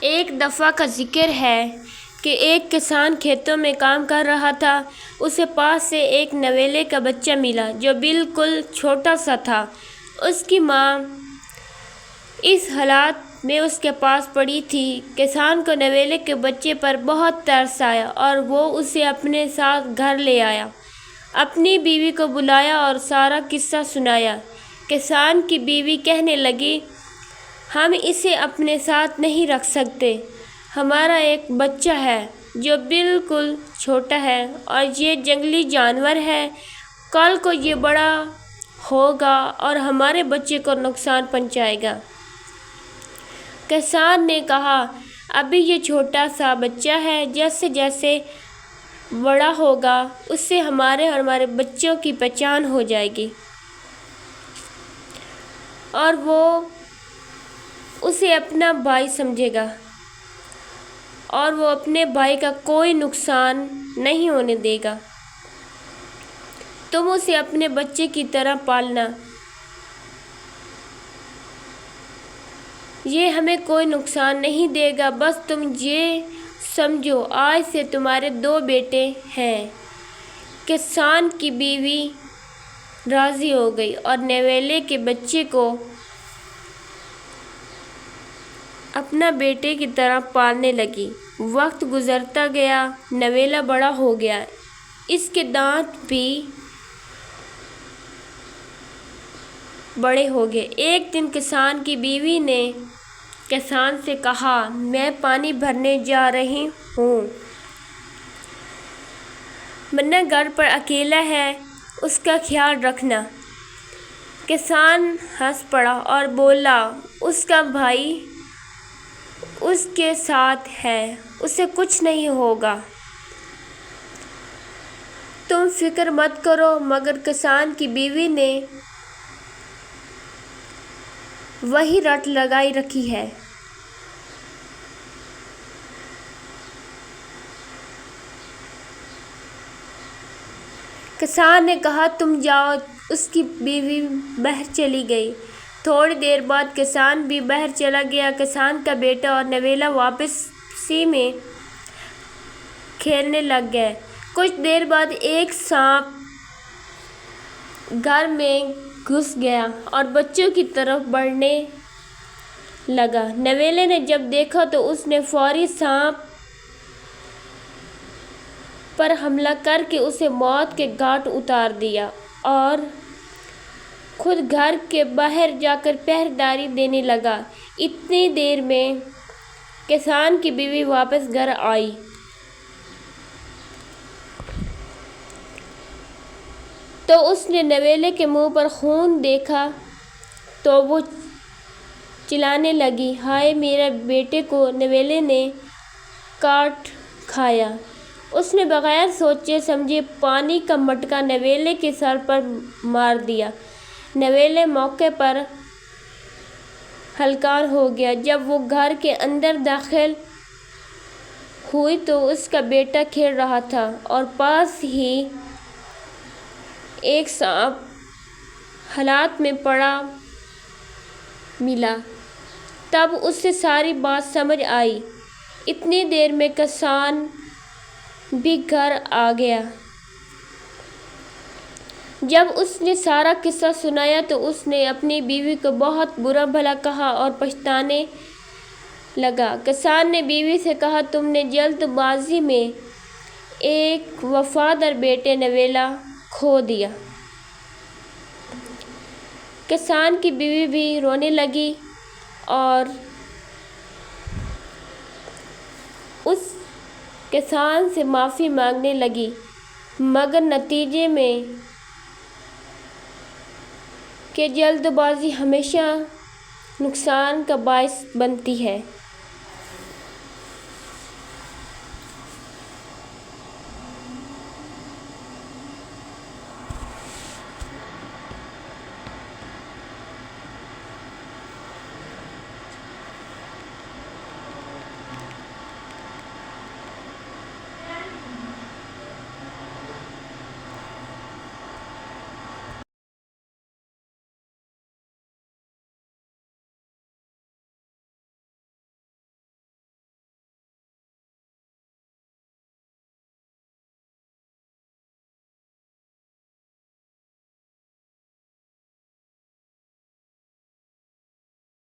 ایک دفعہ کا ذکر ہے کہ ایک کسان کھیتوں میں کام کر رہا تھا۔ اسے پاس سے ایک نویلے کا بچہ ملا جو بالکل چھوٹا سا تھا۔ اس کی ماں اس حالت میں اس کے پاس پڑی تھی۔ کسان کو نویلے کے بچے پر بہت ترس آیا اور وہ اسے اپنے ساتھ گھر لے آیا۔ اپنی بیوی کو بلایا اور سارا قصہ سنایا۔ کسان کی بیوی کہنے لگی، ہم اسے اپنے ساتھ نہیں رکھ سکتے۔ ہمارا ایک بچہ ہے جو بالکل چھوٹا ہے اور یہ جنگلی جانور ہے۔ کل کو یہ بڑا ہوگا اور ہمارے بچے کو نقصان پہنچائے گا۔ کسان نے کہا، ابھی یہ چھوٹا سا بچہ ہے، جیسے جیسے بڑا ہوگا اس سے ہمارے اور ہمارے بچوں کی پہچان ہو جائے گی اور وہ اسے اپنا بھائی سمجھے گا اور وہ اپنے بھائی کا کوئی نقصان نہیں ہونے دے گا۔ تم اسے اپنے بچے کی طرح پالنا۔ یہ ہمیں کوئی نقصان نہیں دے گا، بس تم یہ سمجھو آج سے تمہارے 2 بیٹے ہیں۔ کسان کی بیوی راضی ہو گئی اور نویلے کے بچے کو اپنا بیٹے کی طرح پالنے لگی۔ وقت گزرتا گیا، نویلا بڑا ہو گیا، اس کے دانت بھی بڑے ہو گئے۔ ایک دن کسان کی بیوی نے کسان سے کہا، میں پانی بھرنے جا رہی ہوں، منا گھر پر اکیلا ہے، اس کا خیال رکھنا۔ کسان ہنس پڑا اور بولا، اس کا بھائی اس کے ساتھ ہے، اسے کچھ نہیں ہوگا، تم فکر مت کرو۔ مگر کسان کی بیوی نے وہی رٹ لگائی رکھی ہے۔ کسان نے کہا، تم جاؤ۔ اس کی بیوی باہر چلی گئی۔ تھوڑی دیر بعد کسان بھی باہر چلا گیا۔ کسان کا بیٹا اور نویلا واپسی میں کھیلنے لگ گئے۔ کچھ دیر بعد ایک سانپ گھر میں گھس گیا اور بچوں کی طرف بڑھنے لگا۔ نویلے نے جب دیکھا تو اس نے فوری سانپ پر حملہ کر کے اسے موت کے گھاٹ اتار دیا اور خود گھر کے باہر جا کر پہرےداری دینے لگا۔ اتنی دیر میں کسان کی بیوی واپس گھر آئی تو اس نے نویلے کے منہ پر خون دیکھا تو وہ چلانے لگی، ہائے میرے بیٹے کو نویلے نے کاٹ کھایا۔ اس نے بغیر سوچے سمجھے پانی کا مٹکا نویلے کے سر پر مار دیا۔ نویلا موقع پر ہلاک ہو گیا۔ جب وہ گھر کے اندر داخل ہوئی تو اس کا بیٹا کھیل رہا تھا اور پاس ہی ایک سانپ حالت میں پڑا ملا۔ تب اسے ساری بات سمجھ آئی۔ اتنی دیر میں کسان بھی گھر آ گیا۔ جب اس نے سارا قصہ سنایا تو اس نے اپنی بیوی کو بہت برا بھلا کہا اور پچھتانے لگا۔ کسان نے بیوی سے کہا، تم نے جلد بازی میں ایک وفادار بیٹا نویلا کھو دیا۔ کسان کی بیوی بھی رونے لگی اور اس کسان سے معافی مانگنے لگی، مگر نتیجے میں کہ جلد بازی ہمیشہ نقصان کا باعث بنتی ہے۔